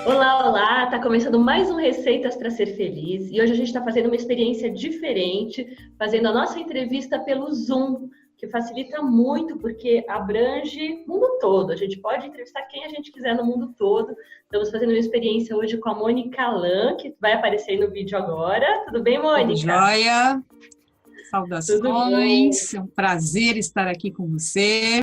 Olá, olá! Tá começando mais um Receitas para Ser Feliz e hoje a gente está fazendo uma experiência diferente, fazendo a nossa entrevista pelo Zoom, que facilita muito porque abrange o mundo todo. A gente pode entrevistar quem a gente quiser no mundo todo. Estamos fazendo uma experiência hoje com a Mônica Lan, que vai aparecer aí no vídeo agora. Tudo bem, Tudo Mônica? jóia? Tudo bom? Saudações, é um prazer estar aqui com você.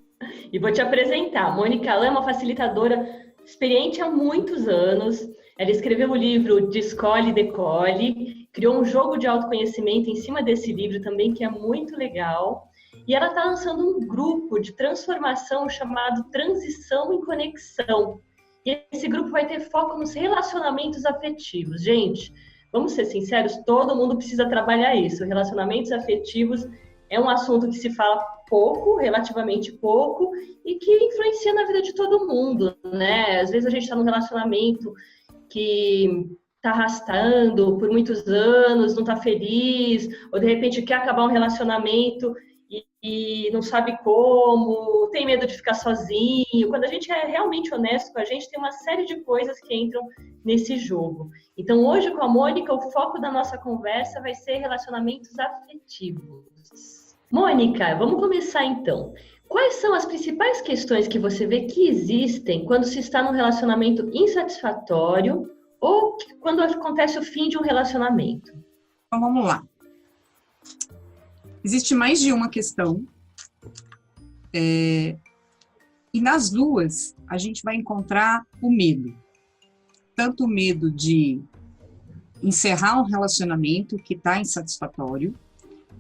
E vou te apresentar. A Mônica Lan é uma facilitadora experiente há muitos anos. Ela escreveu o livro Descole e Decole, criou um jogo de autoconhecimento em cima desse livro também, que é muito legal. E ela está lançando um grupo de transformação chamado Transição em Conexão. E esse grupo vai ter foco nos relacionamentos afetivos. Gente, vamos ser sinceros, todo mundo precisa trabalhar isso. Relacionamentos afetivos é um assunto que se fala pouco, relativamente pouco, e que influencia na vida de todo mundo, né? Às vezes a gente está num relacionamento que está arrastando por muitos anos, não está feliz, ou de repente quer acabar um relacionamento e não sabe como, tem medo de ficar sozinho. Quando a gente é realmente honesto com a gente, tem uma série de coisas que entram nesse jogo. Então, hoje com a Mônica, o foco da nossa conversa vai ser relacionamentos afetivos. Mônica, vamos começar então. Quais são as principais questões que você vê que existem quando se está num relacionamento insatisfatório ou quando acontece o fim de um relacionamento? Então, vamos lá. Existe mais de uma questão, e nas duas a gente vai encontrar o medo. Tanto o medo de encerrar um relacionamento que está insatisfatório,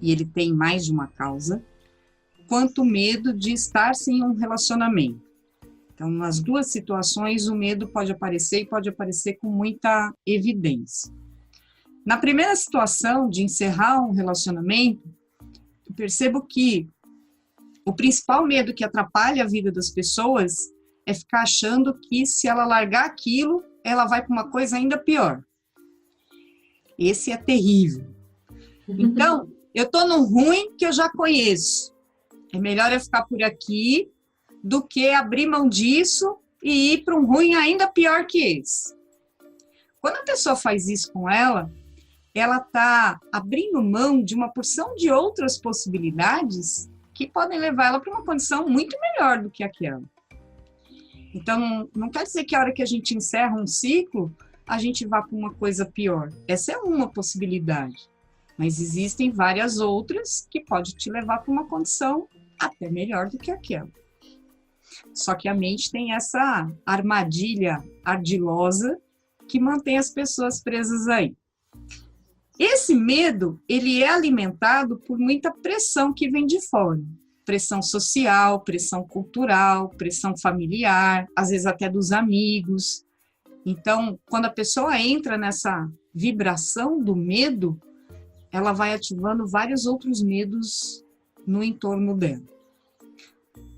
e ele tem mais de uma causa, quanto o medo de estar sem um relacionamento. Então, nas duas situações, o medo pode aparecer e pode aparecer com muita evidência. Na primeira situação de encerrar um relacionamento, eu percebo que o principal medo que atrapalha a vida das pessoas é ficar achando que se ela largar aquilo, ela vai para uma coisa ainda pior. Esse é terrível. Então, eu estou no ruim que eu já conheço. É melhor eu ficar por aqui do que abrir mão disso e ir para um ruim ainda pior que esse. Quando a pessoa faz isso com ela está abrindo mão de uma porção de outras possibilidades que podem levar ela para uma condição muito melhor do que aquela. Então, não quer dizer que a hora que a gente encerra um ciclo, a gente vá para uma coisa pior. Essa é uma possibilidade. Mas existem várias outras que podem te levar para uma condição até melhor do que aquela. Só que a mente tem essa armadilha ardilosa que mantém as pessoas presas aí. Esse medo, ele é alimentado por muita pressão que vem de fora. Pressão social, pressão cultural, pressão familiar, às vezes até dos amigos. Então, quando a pessoa entra nessa vibração do medo, ela vai ativando vários outros medos no entorno dela.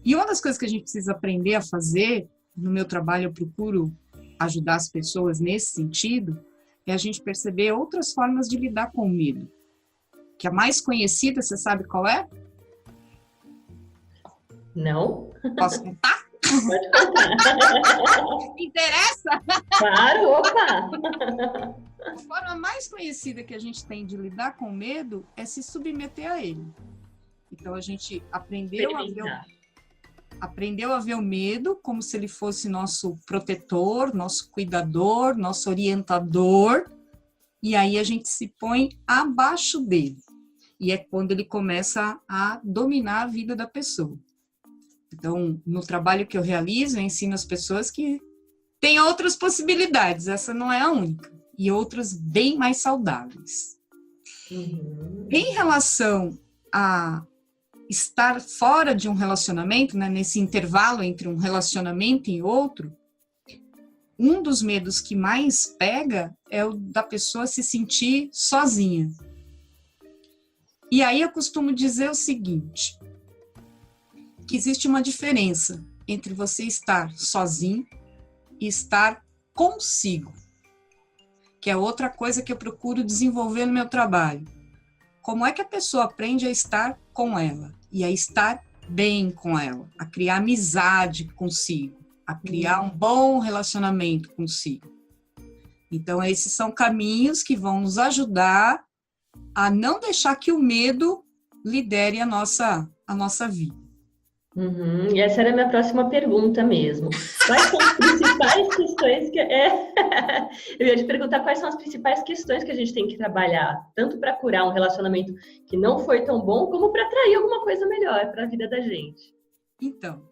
E uma das coisas que a gente precisa aprender a fazer, no meu trabalho eu procuro ajudar as pessoas nesse sentido, é a gente perceber outras formas de lidar com o medo. Que a mais conhecida, você sabe qual é? Não? Posso contar? Pode contar. Interessa? Claro, opa! A forma mais conhecida que a gente tem de lidar com o medo é se submeter a ele. Então, a gente aprendeu a ver o medo como se ele fosse nosso protetor, nosso cuidador, nosso orientador, e aí a gente se põe abaixo dele. E é quando ele começa a dominar a vida da pessoa. Então, no trabalho que eu realizo, eu ensino as pessoas que tem outras possibilidades, essa não é a única, e outras bem mais saudáveis. Em relação a estar fora de um relacionamento, né, nesse intervalo entre um relacionamento e outro, um dos medos que mais pega é o da pessoa se sentir sozinha. E aí eu costumo dizer o seguinte, que existe uma diferença entre você estar sozinho e estar consigo, que é outra coisa que eu procuro desenvolver no meu trabalho. Como é que a pessoa aprende a estar com ela e a estar bem com ela, a criar amizade consigo, a criar um bom relacionamento consigo? Então, esses são caminhos que vão nos ajudar a não deixar que o medo lidere a nossa vida. E essa era a minha próxima pergunta mesmo. Quais são as principais questões que... Eu ia te perguntar quais são as principais questões que a gente tem que trabalhar, tanto para curar um relacionamento que não foi tão bom, como para atrair alguma coisa melhor para a vida da gente. Então,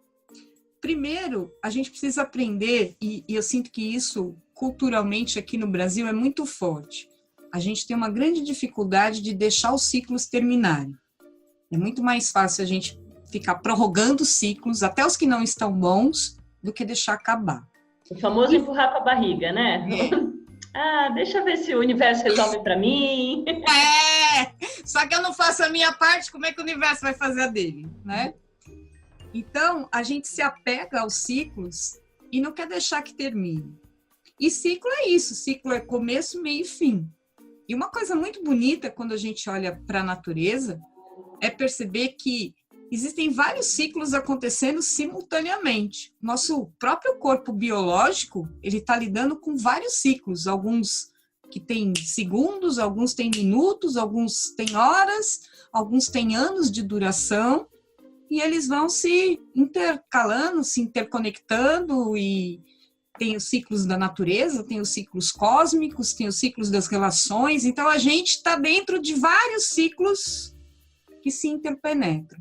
primeiro, a gente precisa aprender, e eu sinto que isso, culturalmente, aqui no Brasil, é muito forte. A gente tem uma grande dificuldade de deixar os ciclos terminarem. É muito mais fácil a gente ficar prorrogando ciclos, até os que não estão bons, do que deixar acabar. O famoso empurrar com a barriga, né? Deixa eu ver se o universo resolve para mim. Só que eu não faço a minha parte, como é que o universo vai fazer a dele, né? Então, a gente se apega aos ciclos e não quer deixar que termine. E ciclo é isso, ciclo é começo, meio e fim. E uma coisa muito bonita quando a gente olha para a natureza é perceber que existem vários ciclos acontecendo simultaneamente. Nosso próprio corpo biológico, ele está lidando com vários ciclos, alguns que têm segundos, alguns têm minutos, alguns têm horas, alguns têm anos de duração, e eles vão se intercalando, se interconectando, e tem os ciclos da natureza, tem os ciclos cósmicos, tem os ciclos das relações, então a gente está dentro de vários ciclos que se interpenetram.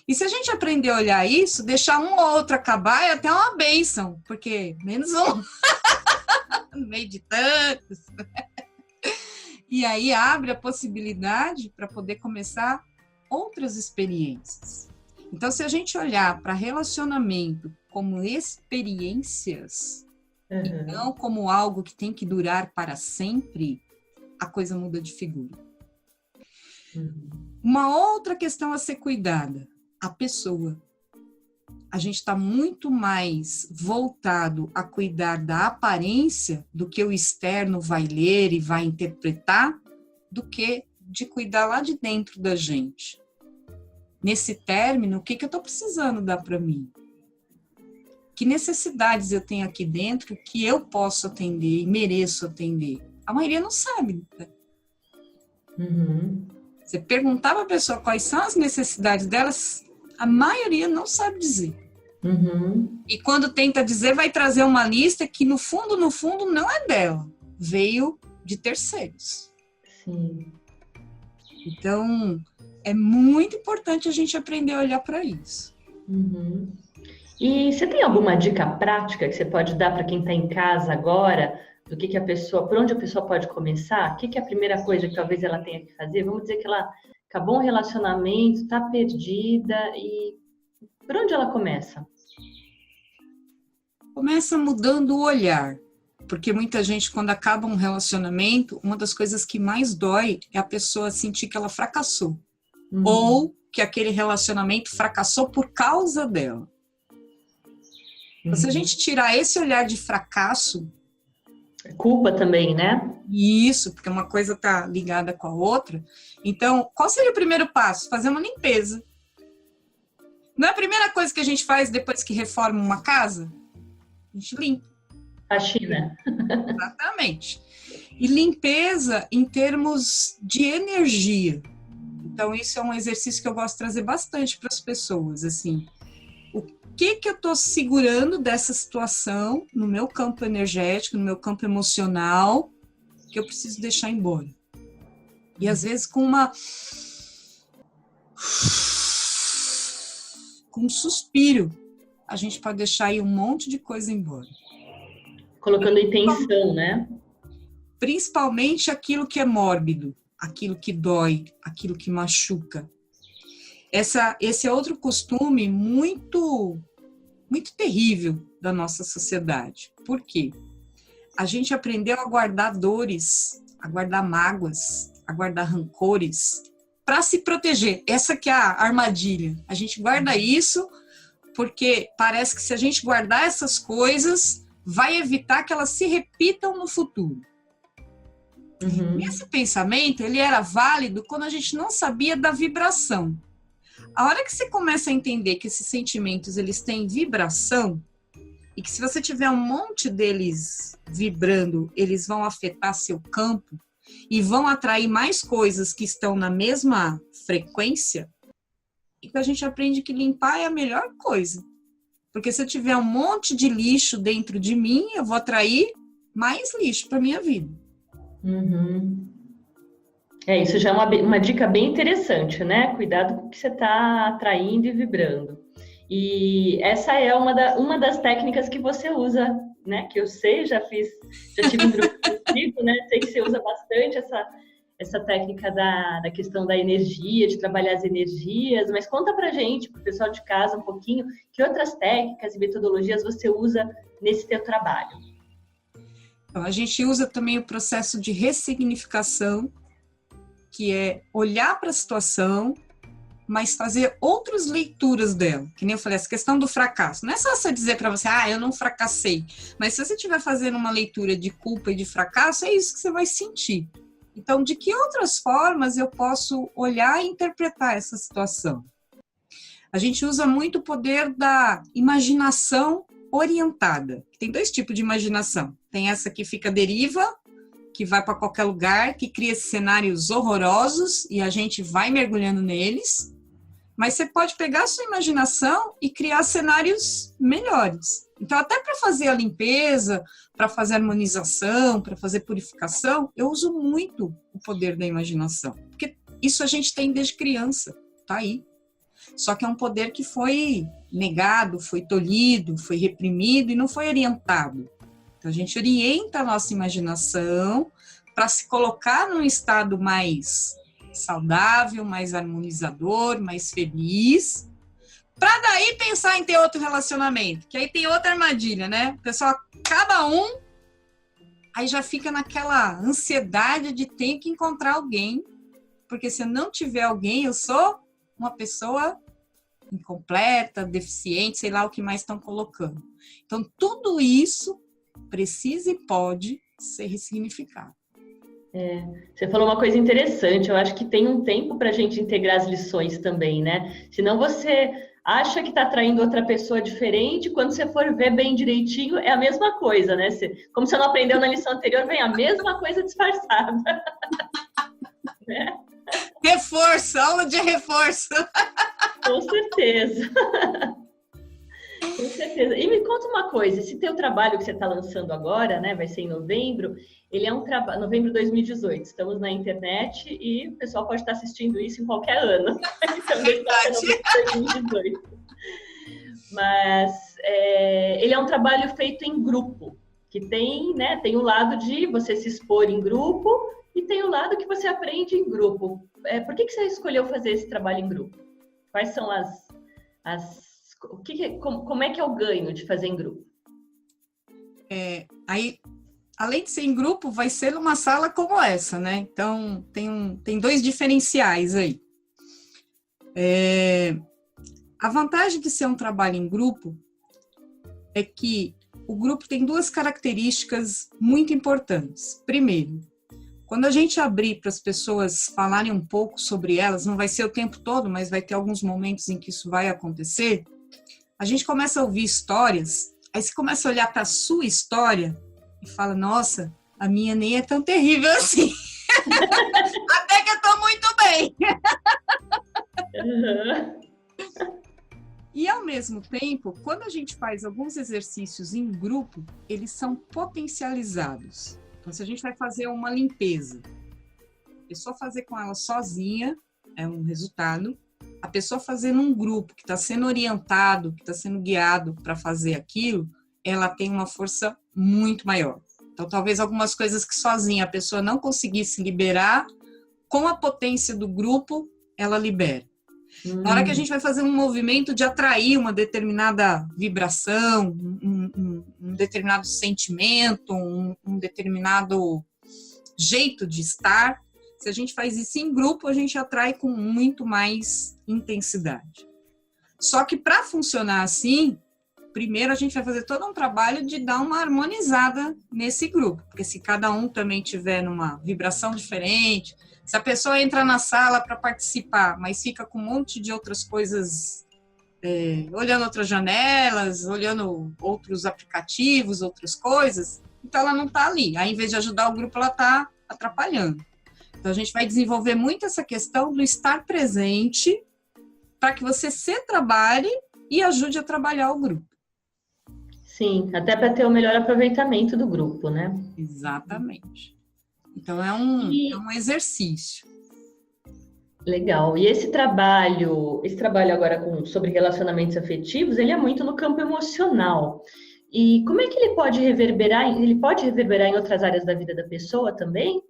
E se a gente aprender a olhar isso, deixar um ou outro acabar é até uma bênção, porque menos um, no meio de tantos. E aí abre a possibilidade para poder começar outras experiências. Então, se a gente olhar para relacionamento como experiências, e não como algo que tem que durar para sempre, a coisa muda de figura. Uma outra questão a ser cuidada, a pessoa. A gente está muito mais voltado a cuidar da aparência do que o externo vai ler e vai interpretar, do que de cuidar lá de dentro da gente. Nesse término, o que eu estou precisando dar para mim? Que necessidades eu tenho aqui dentro que eu posso atender e mereço atender? A maioria não sabe. Né? Você perguntar para a pessoa quais são as necessidades delas, a maioria não sabe dizer. E quando tenta dizer, vai trazer uma lista que no fundo, não é dela. Veio de terceiros. Sim. Então, é muito importante a gente aprender a olhar para isso. E você tem alguma dica prática que você pode dar para quem está em casa agora, do que a pessoa, por onde a pessoa pode começar? O que é a primeira coisa que talvez ela tenha que fazer? Vamos dizer que ela acabou um relacionamento, está perdida, e por onde ela começa? Começa mudando o olhar, porque muita gente, quando acaba um relacionamento, uma das coisas que mais dói é a pessoa sentir que ela fracassou, ou que aquele relacionamento fracassou por causa dela. Então, se a gente tirar esse olhar de fracasso... Culpa também, né? Isso, porque uma coisa está ligada com a outra. Então, qual seria o primeiro passo? Fazer uma limpeza. Não é a primeira coisa que a gente faz depois que reforma uma casa? A gente limpa. Faxina. Exatamente. E limpeza em termos de energia. Então, isso é um exercício que eu gosto de trazer bastante para as pessoas, assim... O que eu estou segurando dessa situação no meu campo energético, no meu campo emocional, que eu preciso deixar embora. E às vezes com um suspiro, a gente pode deixar aí um monte de coisa embora. Colocando intenção, né? Principalmente aquilo que é mórbido, aquilo que dói, aquilo que machuca. Esse é outro costume muito terrível da nossa sociedade. Por quê? A gente aprendeu a guardar dores, a guardar mágoas, a guardar rancores, para se proteger. Essa que é a armadilha. A gente guarda isso porque parece que se a gente guardar essas coisas, vai evitar que elas se repitam no futuro. Esse pensamento, ele era válido quando a gente não sabia da vibração. A hora que você começa a entender que esses sentimentos, eles têm vibração, e que se você tiver um monte deles vibrando, eles vão afetar seu campo e vão atrair mais coisas que estão na mesma frequência, e que a gente aprende que limpar é a melhor coisa. Porque se eu tiver um monte de lixo dentro de mim, eu vou atrair mais lixo para minha vida. Uhum. Isso já é uma dica bem interessante, né? Cuidado com o que você está atraindo e vibrando. E essa é uma das técnicas que você usa, né? Que eu sei, já tive um grupo contigo, né? Sei que você usa bastante essa técnica da questão da energia, de trabalhar as energias, mas conta pra gente, pro pessoal de casa um pouquinho, que outras técnicas e metodologias você usa nesse teu trabalho? Então, a gente usa também o processo de ressignificação, que é olhar para a situação, mas fazer outras leituras dela. Que nem eu falei, essa questão do fracasso. Não é só você dizer para você, eu não fracassei. Mas se você estiver fazendo uma leitura de culpa e de fracasso, é isso que você vai sentir. Então, de que outras formas eu posso olhar e interpretar essa situação? A gente usa muito o poder da imaginação orientada. Tem 2 tipos de imaginação. Tem essa que fica à deriva, que vai para qualquer lugar, que cria cenários horrorosos e a gente vai mergulhando neles. Mas você pode pegar a sua imaginação e criar cenários melhores. Então, até para fazer a limpeza, para fazer harmonização, para fazer purificação, eu uso muito o poder da imaginação. Porque isso a gente tem desde criança, tá aí. Só que é um poder que foi negado, foi tolhido, foi reprimido e não foi orientado. Então, a gente orienta a nossa imaginação para se colocar num estado mais saudável, mais harmonizador, mais feliz, para daí pensar em ter outro relacionamento, que aí tem outra armadilha, né? O pessoal, cada um, aí já fica naquela ansiedade de ter que encontrar alguém, porque se eu não tiver alguém, eu sou uma pessoa incompleta, deficiente, sei lá o que mais estão colocando. Então, tudo isso precisa e pode ser ressignificado. Você falou uma coisa interessante, eu acho que tem um tempo para a gente integrar as lições também, né? Senão você acha que está atraindo outra pessoa diferente, quando você for ver bem direitinho, é a mesma coisa, né? Como você não aprendeu na lição anterior, vem a mesma coisa disfarçada. Né? Reforço, aula de reforço. Com certeza. Com certeza. E me conta uma coisa, esse teu trabalho que você está lançando agora, né, vai ser em novembro, ele é um trabalho, novembro de 2018, estamos na internet e o pessoal pode estar assistindo isso em qualquer ano. Então, Verdade. 2018. Mas ele é um trabalho feito em grupo, que tem, né, tem o lado de você se expor em grupo e tem o lado que você aprende em grupo. Por que você escolheu fazer esse trabalho em grupo? Quais são como é que é o ganho de fazer em grupo? Aí, além de ser em grupo, vai ser numa sala como essa, né? Então, tem 2 diferenciais aí. A vantagem de ser um trabalho em grupo é que o grupo tem 2 características muito importantes. Primeiro, quando a gente abrir para as pessoas falarem um pouco sobre elas, não vai ser o tempo todo, mas vai ter alguns momentos em que isso vai acontecer, a gente começa a ouvir histórias, aí você começa a olhar para a sua história e fala, nossa, a minha nem é tão terrível assim. Até que eu estou muito bem. Uhum. E, ao mesmo tempo, quando a gente faz alguns exercícios em grupo, eles são potencializados. Então, se a gente vai fazer uma limpeza, a pessoa fazer com ela sozinha é um resultado. A pessoa fazer num grupo que está sendo orientado, que está sendo guiado para fazer aquilo, ela tem uma força muito maior. Então, talvez algumas coisas que sozinha a pessoa não conseguisse liberar, com a potência do grupo, ela libera. Na hora que a gente vai fazer um movimento de atrair uma determinada vibração, um determinado sentimento, um determinado jeito de estar, se a gente faz isso em grupo, a gente atrai com muito mais intensidade. Só que para funcionar assim, primeiro a gente vai fazer todo um trabalho de dar uma harmonizada nesse grupo, porque se cada um também tiver numa vibração diferente, se a pessoa entra na sala para participar, mas fica com um monte de outras coisas olhando outras janelas, olhando outros aplicativos, outras coisas, então ela não está ali. Aí, em vez de ajudar o grupo, ela está atrapalhando. Então, a gente vai desenvolver muito essa questão do estar presente para que você se trabalhe e ajude a trabalhar o grupo. Sim, até para ter o melhor aproveitamento do grupo, né? Exatamente. Então, é um exercício. Legal. E esse trabalho agora sobre relacionamentos afetivos, ele é muito no campo emocional. E como é que ele pode reverberar? Ele pode reverberar em outras áreas da vida da pessoa também?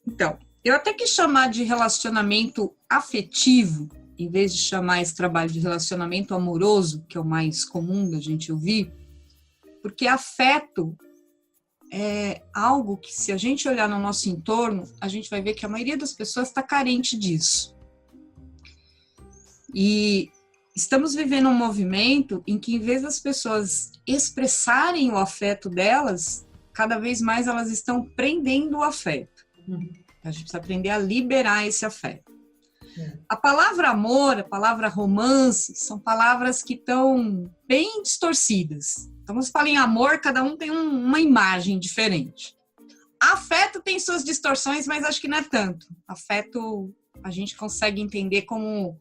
Então, eu até quis chamar de relacionamento afetivo, em vez de chamar esse trabalho de relacionamento amoroso, que é o mais comum da gente ouvir, porque afeto é algo que, se a gente olhar no nosso entorno, a gente vai ver que a maioria das pessoas está carente disso. E estamos vivendo um movimento em que, em vez das pessoas expressarem o afeto delas, cada vez mais elas estão prendendo o afeto. A gente precisa aprender a liberar esse afeto. A palavra amor, a palavra romance, são palavras que estão bem distorcidas. Então, quando se fala em amor, cada um tem uma imagem diferente. Afeto tem suas distorções, mas acho que não é tanto. Afeto, a gente consegue entender como,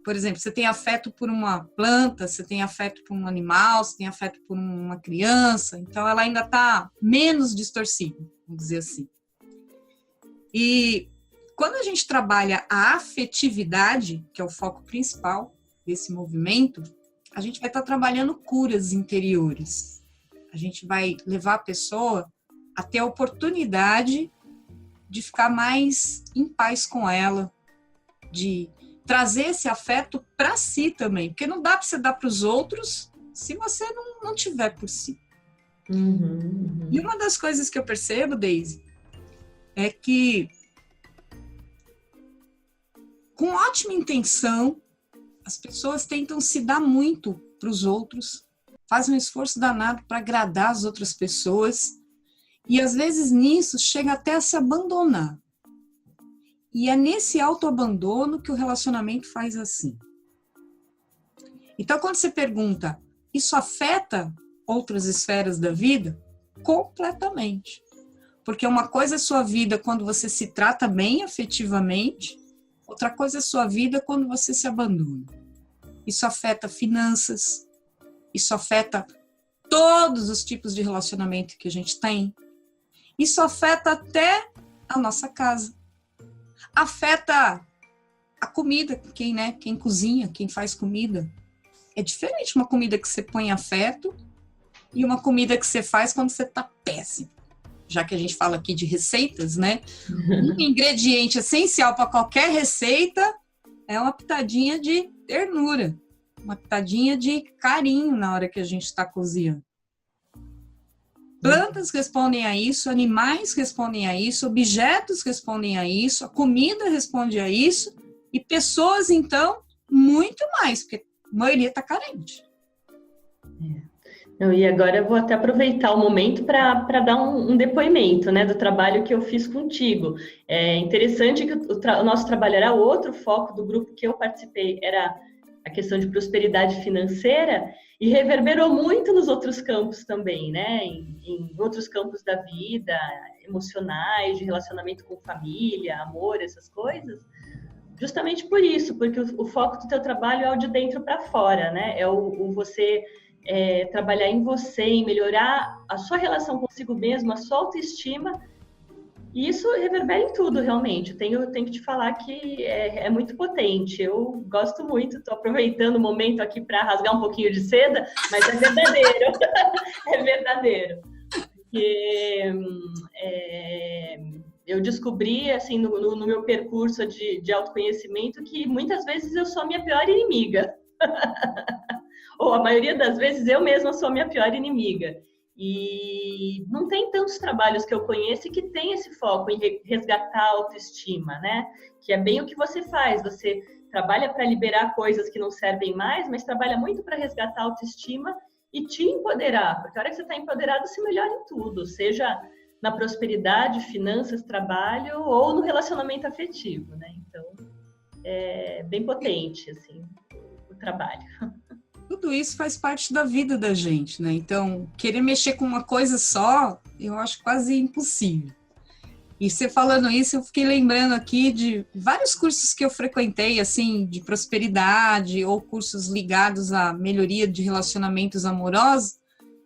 por exemplo, você tem afeto por uma planta, você tem afeto por um animal, você tem afeto por uma criança, então ela ainda está menos distorcida, vamos dizer assim. E quando a gente trabalha a afetividade, que é o foco principal desse movimento, a gente vai estar trabalhando curas interiores. A gente vai levar a pessoa a ter a oportunidade de ficar mais em paz com ela, de trazer esse afeto para si também, porque não dá para você dar para os outros se você não tiver por si. E uma das coisas que eu percebo, Deise, é que com ótima intenção, as pessoas tentam se dar muito para os outros, fazem um esforço danado para agradar as outras pessoas, e às vezes nisso chega até a se abandonar. E é nesse autoabandono que o relacionamento faz assim. Então, quando você pergunta, isso afeta outras esferas da vida? Completamente. Porque uma coisa é sua vida quando você se trata bem afetivamente, outra coisa é sua vida quando você se abandona. Isso afeta finanças, isso afeta todos os tipos de relacionamento que a gente tem. Isso afeta até a nossa casa. Afeta a comida, quem cozinha, quem faz comida. É diferente uma comida que você põe afeto e uma comida que você faz quando você está péssimo. Já que a gente fala aqui de receitas, né? Um ingrediente essencial para qualquer receita é uma pitadinha de ternura, uma pitadinha de carinho na hora que a gente está cozinhando. Plantas respondem a isso, animais respondem a isso, objetos respondem a isso, a comida responde a isso, e pessoas, então, muito mais, porque a maioria está carente. E agora eu vou até aproveitar o momento para dar um depoimento, né, do trabalho que eu fiz contigo. É interessante que o nosso trabalho era outro foco do grupo que eu participei, era a questão de prosperidade financeira, e reverberou muito nos outros campos também, né, em outros campos da vida, emocionais, de relacionamento com família, amor, essas coisas. Justamente por isso, porque o foco do teu trabalho é o de dentro para fora, né, é o você... trabalhar em você, em melhorar a sua relação consigo mesmo, a sua autoestima, e isso reverbera em tudo, realmente. Eu tenho que te falar que é muito potente. Eu gosto muito, estou aproveitando o momento aqui para rasgar um pouquinho de seda, mas é verdadeiro. É verdadeiro. Porque eu descobri, assim, no meu percurso de autoconhecimento, que muitas vezes eu sou a minha pior inimiga. Ou a maioria das vezes eu mesma sou a minha pior inimiga. E não tem tantos trabalhos que eu conheço que tem esse foco em resgatar a autoestima, né? Que é bem o que você faz. Você trabalha para liberar coisas que não servem mais, mas trabalha muito para resgatar a autoestima e te empoderar. Porque a hora que você está empoderado, você melhora em tudo. Seja na prosperidade, finanças, trabalho ou no relacionamento afetivo, né? Então, é bem potente, assim. trabalho. Tudo isso faz parte da vida da gente, né? Então, querer mexer com uma coisa só, eu acho quase impossível. E você falando isso, eu fiquei lembrando aqui de vários cursos que eu frequentei, assim, de prosperidade, ou cursos ligados à melhoria de relacionamentos amorosos,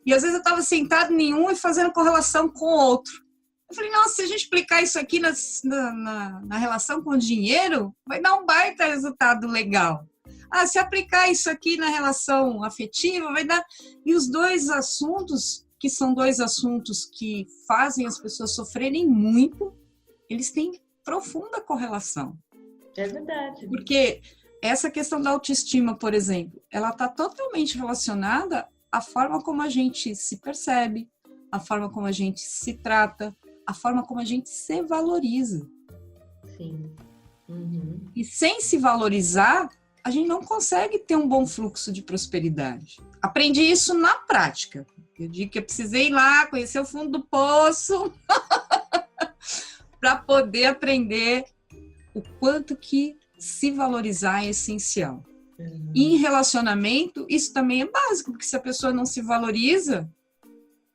e às vezes eu estava sentado em um e fazendo correlação com o outro. Eu falei, nossa, se a gente aplicar isso aqui na relação com o dinheiro, vai dar um baita resultado legal. Ah, se aplicar isso aqui na relação afetiva, vai dar... E os dois assuntos, que são dois assuntos que fazem as pessoas sofrerem muito, eles têm profunda correlação. É verdade. Porque essa questão da autoestima, por exemplo, ela está totalmente relacionada à forma como a gente se percebe, à forma como a gente se trata, à forma como a gente se valoriza. Sim. Uhum. E sem se valorizar, a gente não consegue ter um bom fluxo de prosperidade. Aprendi isso na prática. Eu digo que eu precisei ir lá, conhecer o fundo do poço, para poder aprender o quanto que se valorizar é essencial. Uhum. E em relacionamento, isso também é básico, porque se a pessoa não se valoriza,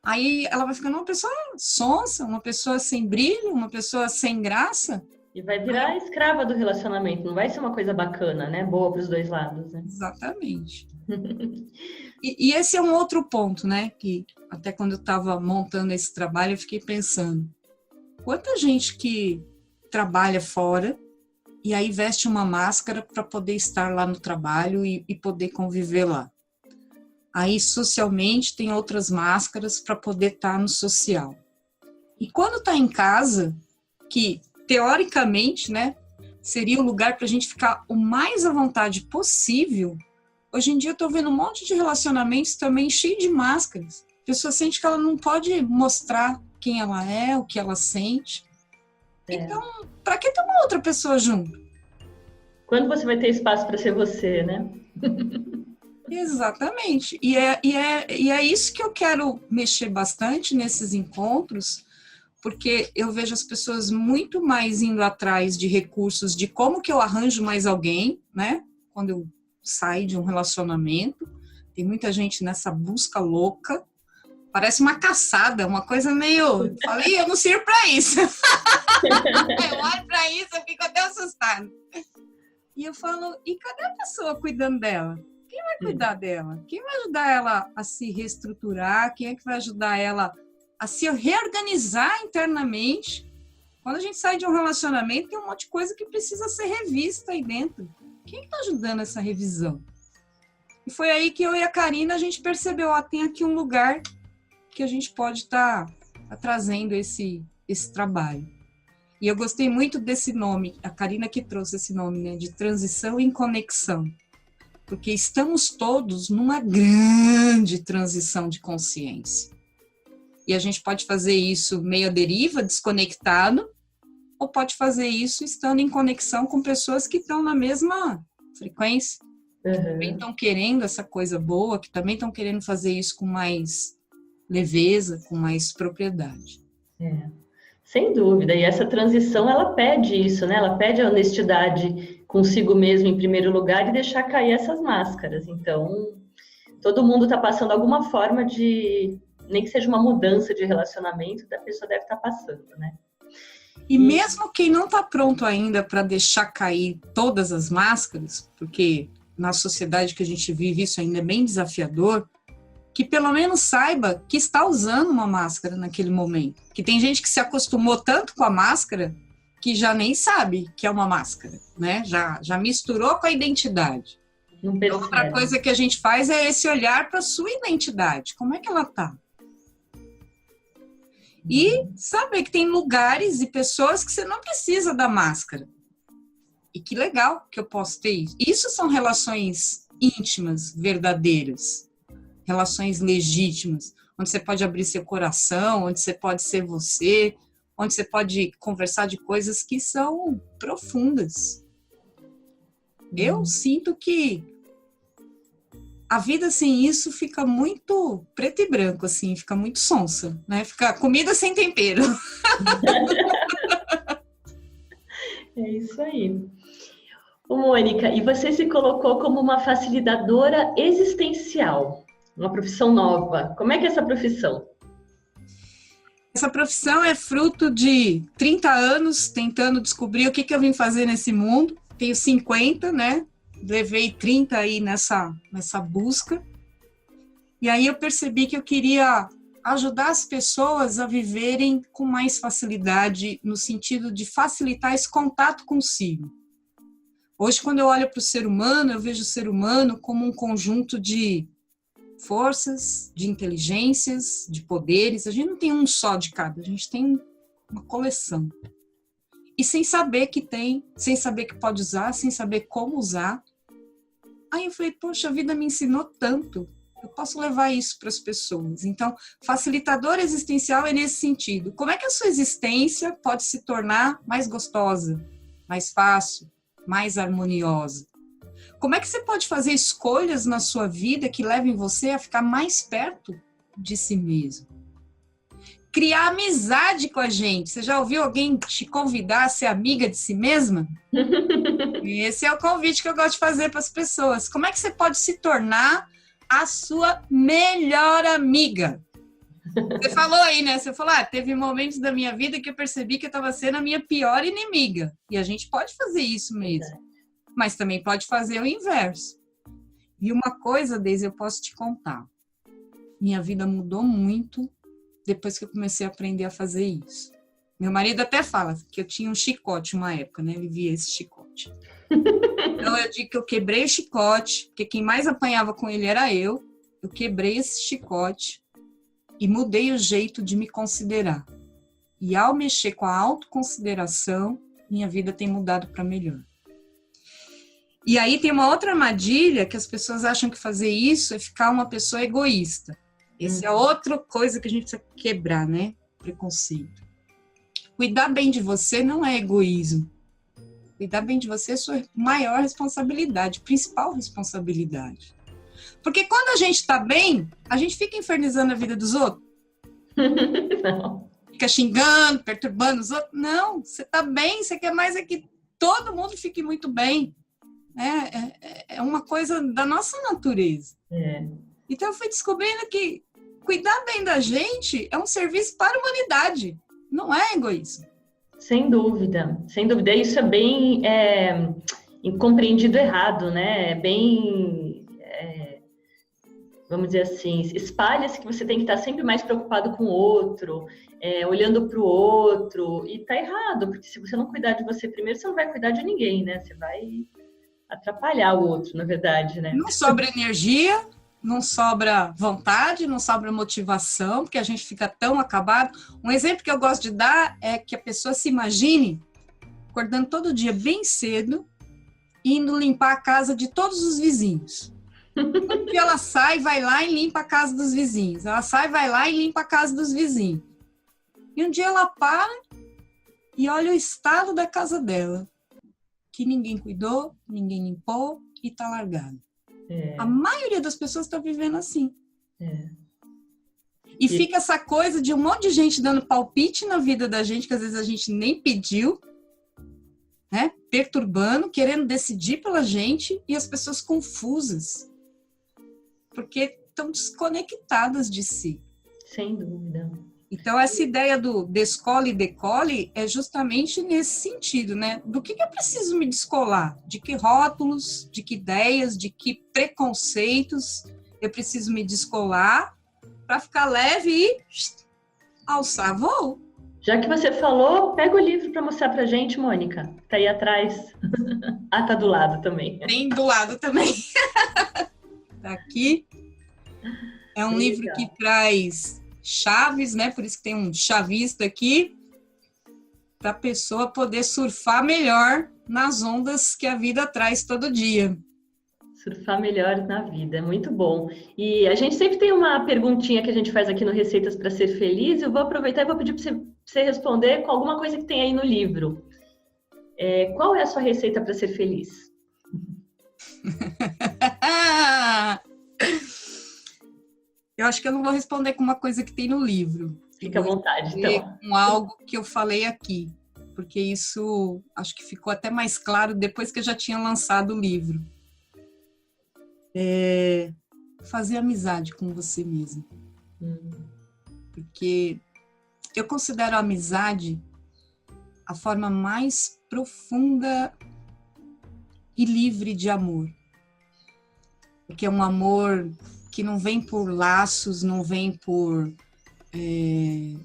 aí ela vai ficando uma pessoa sonsa, uma pessoa sem brilho, uma pessoa sem graça. E vai virar escrava do relacionamento, não vai ser uma coisa bacana, né? Boa para os dois lados, né? Exatamente. E esse é um outro ponto, né? Que até quando eu estava montando esse trabalho, eu fiquei pensando, quanta gente que trabalha fora e aí veste uma máscara para poder estar lá no trabalho e poder conviver lá. Aí, socialmente, tem outras máscaras para poder estar no social. E quando está em casa, que teoricamente, né, seria o lugar para a gente ficar o mais à vontade possível, hoje em dia eu estou vendo um monte de relacionamentos também cheio de máscaras. A pessoa sente que ela não pode mostrar quem ela é, o que ela sente. Então, para que ter uma outra pessoa junto? Quando você vai ter espaço para ser você, né? Exatamente. E é isso que eu quero mexer bastante nesses encontros, porque eu vejo as pessoas muito mais indo atrás de recursos de como que eu arranjo mais alguém, né? Quando eu saio de um relacionamento. Tem muita gente nessa busca louca. Parece uma caçada, uma coisa meio... Falei, eu não sirvo para isso. Eu olho para isso, eu fico até assustada. E eu falo, e cadê a pessoa cuidando dela? Quem vai cuidar dela? Quem vai ajudar ela a se reestruturar? Quem é que vai ajudar ela a se reorganizar internamente? Quando a gente sai de um relacionamento, tem um monte de coisa que precisa ser revista aí dentro. Quem está ajudando essa revisão? E foi aí que eu e a Karina, a gente percebeu, ó, tem aqui um lugar que a gente pode estar trazendo esse trabalho. E eu gostei muito desse nome, a Karina que trouxe esse nome, né, de transição em conexão. Porque estamos todos numa grande transição de consciência. E a gente pode fazer isso meio à deriva, desconectado, ou pode fazer isso estando em conexão com pessoas que estão na mesma frequência, que também estão querendo essa coisa boa, que também estão querendo fazer isso com mais leveza, com mais propriedade. Sem dúvida. E essa transição, ela pede isso, né? Ela pede a honestidade consigo mesmo em primeiro lugar e deixar cair essas máscaras. Então, todo mundo está passando alguma forma de, nem que seja uma mudança de relacionamento, a pessoa deve estar passando, né? E mesmo quem não está pronto ainda para deixar cair todas as máscaras, porque na sociedade que a gente vive isso ainda é bem desafiador, que pelo menos saiba que está usando uma máscara naquele momento. Que tem gente que se acostumou tanto com a máscara que já nem sabe que é uma máscara, né? Já misturou com a identidade. Outra coisa que a gente faz é esse olhar para a sua identidade. Como é que ela está? E saber que tem lugares e pessoas que você não precisa da máscara. E que legal que eu posso ter isso. Isso são relações íntimas, verdadeiras. Relações legítimas, onde você pode abrir seu coração, onde você pode ser você, onde você pode conversar de coisas que são profundas. Eu sinto que a vida sem isso fica muito preto e branco, assim, fica muito sonsa, né? Fica comida sem tempero. É isso aí. Ô, Mônica, e você se colocou como uma facilitadora existencial, uma profissão nova. Como é que é essa profissão? Essa profissão é fruto de 30 anos tentando descobrir o que eu vim fazer nesse mundo. Tenho 50, né? Levei 30 aí nessa busca. E aí eu percebi que eu queria ajudar as pessoas a viverem com mais facilidade, no sentido de facilitar esse contato consigo. Hoje, quando eu olho para o ser humano, eu vejo o ser humano como um conjunto de forças, de inteligências, de poderes. A gente não tem um só de cada, a gente tem uma coleção. E sem saber que tem, sem saber que pode usar, sem saber como usar. Aí eu falei, poxa, a vida me ensinou tanto. Eu posso levar isso para as pessoas. Então, facilitador existencial é nesse sentido. Como é que a sua existência pode se tornar mais gostosa, mais fácil, mais harmoniosa? Como é que você pode fazer escolhas na sua vida que levem você a ficar mais perto de si mesmo? Criar amizade com a gente. Você já ouviu alguém te convidar a ser amiga de si mesma? Esse é o convite que eu gosto de fazer para as pessoas. Como é que você pode se tornar a sua melhor amiga? Você falou aí, né? Você falou, teve momentos da minha vida que eu percebi que eu estava sendo a minha pior inimiga. E a gente pode fazer isso mesmo. Mas também pode fazer o inverso. E uma coisa, Deise, eu posso te contar. Minha vida mudou muito depois que eu comecei a aprender a fazer isso. Meu marido até fala que eu tinha um chicote uma época, né? Ele via esse chicote. Então eu digo que eu quebrei o chicote, porque quem mais apanhava com ele era eu. Eu quebrei esse chicote e mudei o jeito de me considerar. E ao mexer com a autoconsideração, minha vida tem mudado para melhor. E aí tem uma outra armadilha que as pessoas acham que fazer isso é ficar uma pessoa egoísta. Essa é outra coisa que a gente precisa quebrar, né? Preconceito. Cuidar bem de você não é egoísmo. Cuidar bem de você é sua maior responsabilidade, principal responsabilidade. Porque quando a gente está bem, a gente fica infernizando a vida dos outros. Não. Fica xingando, perturbando os outros. Não, você está bem, você quer mais é que todo mundo fique muito bem. É uma coisa da nossa natureza. Então eu fui descobrindo que cuidar bem da gente é um serviço para a humanidade, não é egoísmo. Sem dúvida, sem dúvida. Isso é bem compreendido errado, né? Vamos dizer assim, espalha-se que você tem que estar sempre mais preocupado com o outro, olhando para o outro, e tá errado, porque se você não cuidar de você primeiro, você não vai cuidar de ninguém, né? Você vai atrapalhar o outro, na verdade, né? Não sobra energia, não sobra vontade, não sobra motivação, porque a gente fica tão acabado. Um exemplo que eu gosto de dar é que a pessoa se imagine acordando todo dia bem cedo, indo limpar a casa de todos os vizinhos. E ela sai, vai lá e limpa a casa dos vizinhos. Ela sai, vai lá e limpa a casa dos vizinhos. E um dia ela para e olha o estado da casa dela, que ninguém cuidou, ninguém limpou e está largado. A maioria das pessoas está vivendo assim. E fica essa coisa de um monte de gente dando palpite na vida da gente, que às vezes a gente nem pediu, né? Perturbando, querendo decidir pela gente, e as pessoas confusas, porque estão desconectadas de si. Sem dúvida. Então, essa ideia do descole e decole é justamente nesse sentido, né? Do que eu preciso me descolar? De que rótulos, de que ideias, de que preconceitos eu preciso me descolar para ficar leve e alçar voo? Já que você falou, pega o livro para mostrar pra gente, Mônica. Tá aí atrás. Tá do lado também. Tem do lado também. Tá aqui. É um livro que traz chaves, né? Por isso que tem um chavista aqui, para a pessoa poder surfar melhor nas ondas que a vida traz todo dia. Surfar melhor na vida, é muito bom. E a gente sempre tem uma perguntinha que a gente faz aqui no Receitas para Ser Feliz. Eu vou aproveitar e vou pedir para você responder com alguma coisa que tem aí no livro. Qual é a sua receita para ser feliz? Eu acho que eu não vou responder com uma coisa que tem no livro. Fica à vontade, então. Com algo que eu falei aqui. porque isso acho que ficou até mais claro depois que eu já tinha lançado o livro. Fazer amizade com você mesmo. Porque eu considero a amizade a forma mais profunda e livre de amor. Porque é um amor que não vem por laços, não vem por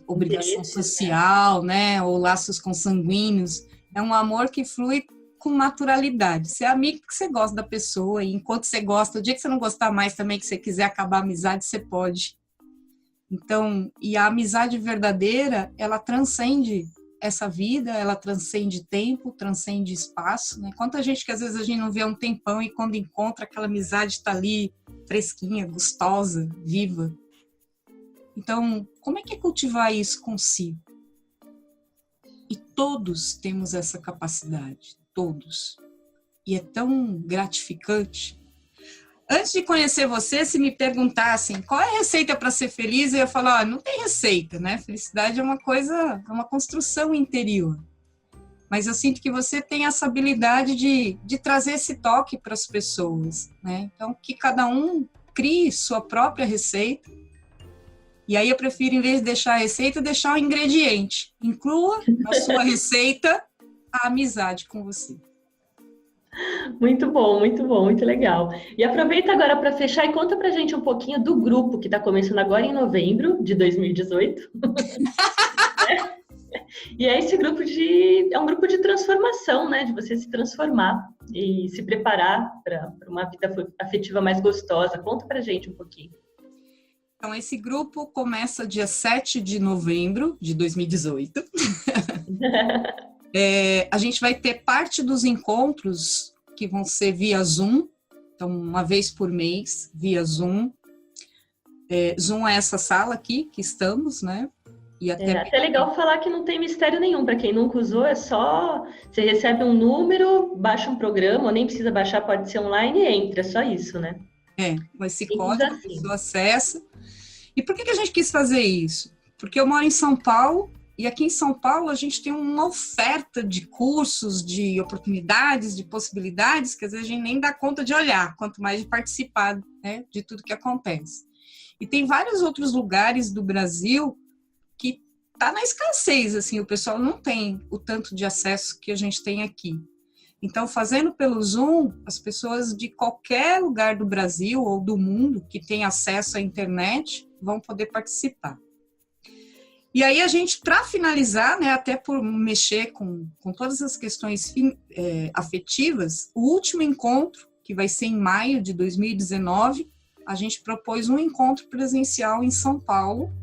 obrigação social, né? Ou laços consanguíneos. É um amor que flui com naturalidade. Você é amigo porque você gosta da pessoa, e enquanto você gosta, o dia que você não gostar mais também, que você quiser acabar a amizade, você pode. Então, e a amizade verdadeira, ela transcende essa vida, ela transcende tempo, transcende espaço, né? Quanta gente que às vezes a gente não vê há um tempão e quando encontra aquela amizade está ali fresquinha, gostosa, viva. Então, como é que é cultivar isso consigo? E todos temos essa capacidade, todos. E é tão gratificante. Antes de conhecer você, se me perguntassem qual é a receita para ser feliz, eu ia falar, não tem receita, né? Felicidade é uma coisa, é uma construção interior. Mas eu sinto que você tem essa habilidade de trazer esse toque para as pessoas, né? Então, que cada um crie sua própria receita. E aí eu prefiro, em vez de deixar a receita, deixar o ingrediente. Inclua na sua receita a amizade com você. Muito bom, muito legal. E aproveita agora para fechar e conta pra gente um pouquinho do grupo que está começando agora em novembro de 2018. E é esse grupo é um grupo de transformação, né? De você se transformar e se preparar para uma vida afetiva mais gostosa. Conta pra gente um pouquinho. Então, esse grupo começa dia 7 de novembro de 2018. A gente vai ter parte dos encontros que vão ser via Zoom, então uma vez por mês, via Zoom. Zoom é essa sala aqui que estamos, né? E até legal falar que não tem mistério nenhum, para quem nunca usou, é só você recebe um número, baixa um programa, ou nem precisa baixar, pode ser online e entra, é só isso, né? Com esse código a pessoa acessa. E por que a gente quis fazer isso? Porque eu moro em São Paulo, e aqui em São Paulo a gente tem uma oferta de cursos, de oportunidades, de possibilidades, que às vezes a gente nem dá conta de olhar, quanto mais de participar, né, de tudo que acontece. E tem vários outros lugares do Brasil que tá na escassez, assim, o pessoal não tem o tanto de acesso que a gente tem aqui. Então, fazendo pelo Zoom, as pessoas de qualquer lugar do Brasil ou do mundo que tem acesso à internet vão poder participar. E aí a gente, para finalizar, né, até por mexer com todas as questões afetivas, o último encontro, que vai ser em maio de 2019, a gente propôs um encontro presencial em São Paulo,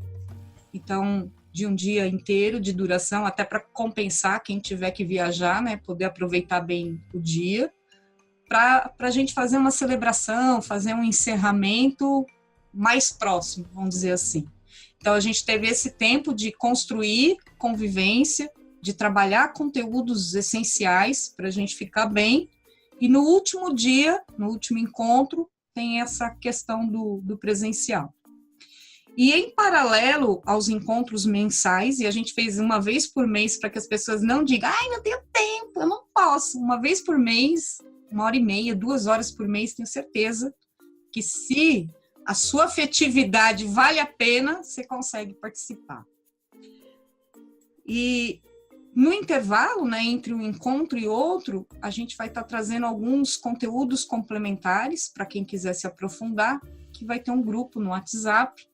então, de um dia inteiro de duração, até para compensar quem tiver que viajar, né, poder aproveitar bem o dia, para a gente fazer uma celebração, fazer um encerramento mais próximo, vamos dizer assim. Então, a gente teve esse tempo de construir convivência, de trabalhar conteúdos essenciais para a gente ficar bem. E no último dia, no último encontro, tem essa questão do presencial. E em paralelo aos encontros mensais, e a gente fez uma vez por mês para que as pessoas não digam, ai, não tenho tempo, eu não posso. Uma vez por mês, 1h30, 2 horas por mês, tenho certeza que se a sua afetividade vale a pena, você consegue participar. E no intervalo, né, entre um encontro e outro, a gente vai estar trazendo alguns conteúdos complementares para quem quiser se aprofundar, que vai ter um grupo no WhatsApp,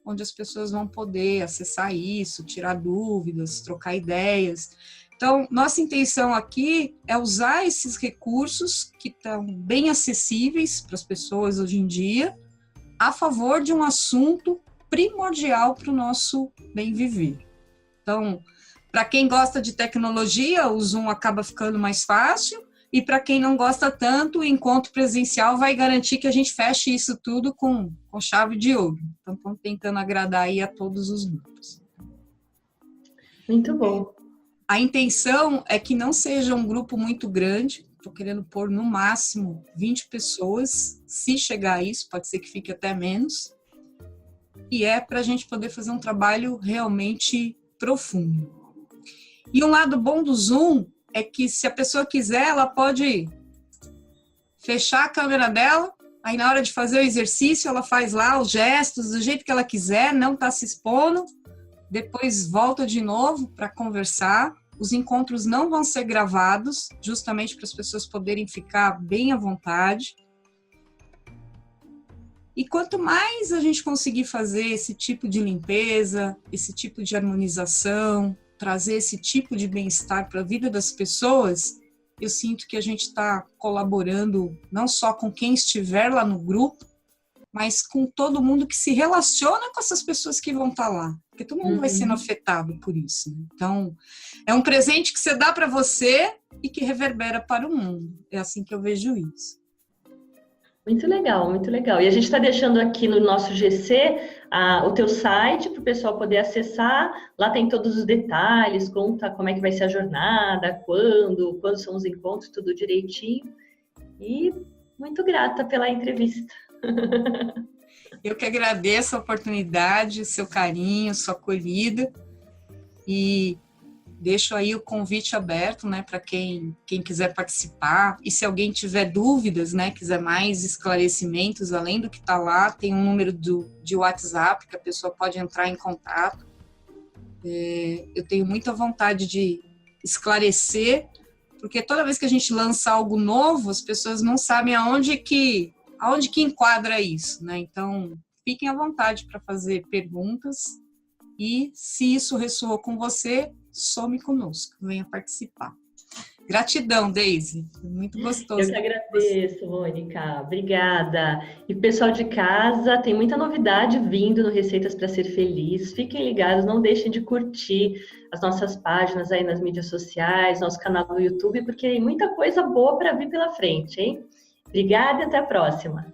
onde as pessoas vão poder acessar isso, tirar dúvidas, trocar ideias. Então, nossa intenção aqui é usar esses recursos que estão bem acessíveis para as pessoas hoje em dia, a favor de um assunto primordial para o nosso bem viver. Então, para quem gosta de tecnologia, o Zoom acaba ficando mais fácil, e para quem não gosta tanto, o encontro presencial vai garantir que a gente feche isso tudo com chave de ouro. Então, estamos tentando agradar aí a todos os grupos. Muito bom. A intenção é que não seja um grupo muito grande, estou querendo pôr no máximo 20 pessoas, se chegar a isso, pode ser que fique até menos, e é para a gente poder fazer um trabalho realmente profundo. E um lado bom do Zoom é que, se a pessoa quiser, ela pode fechar a câmera dela, aí na hora de fazer o exercício, ela faz lá os gestos do jeito que ela quiser, não está se expondo, depois volta de novo para conversar. Os encontros não vão ser gravados, justamente para as pessoas poderem ficar bem à vontade. E quanto mais a gente conseguir fazer esse tipo de limpeza, esse tipo de harmonização, trazer esse tipo de bem-estar para a vida das pessoas, eu sinto que a gente está colaborando não só com quem estiver lá no grupo, mas com todo mundo que se relaciona com essas pessoas que vão estar lá. Porque todo mundo vai sendo afetado por isso, né? Então, é um presente que você dá para você e que reverbera para o mundo. É assim que eu vejo isso. Muito legal, muito legal. E a gente está deixando aqui no nosso GC o teu site para o pessoal poder acessar. Lá tem todos os detalhes, conta como é que vai ser a jornada, quando são os encontros, tudo direitinho. E muito grata pela entrevista. Eu que agradeço a oportunidade, o seu carinho, sua acolhida, e deixo aí o convite aberto, né, para quem quiser participar. E se alguém tiver dúvidas, né, quiser mais esclarecimentos, além do que está lá, tem um número de WhatsApp que a pessoa pode entrar em contato. Eu tenho muita vontade de esclarecer, porque toda vez que a gente lança algo novo, as pessoas não sabem aonde que enquadra isso, né? Então, fiquem à vontade para fazer perguntas, e se isso ressoou com você, some conosco, venha participar. Gratidão, Deise, muito gostoso. Eu que agradeço, Mônica, obrigada. E pessoal de casa, tem muita novidade vindo no Receitas para Ser Feliz. Fiquem ligados, não deixem de curtir as nossas páginas aí nas mídias sociais, nosso canal no YouTube, porque tem muita coisa boa para vir pela frente, hein? Obrigada e até a próxima.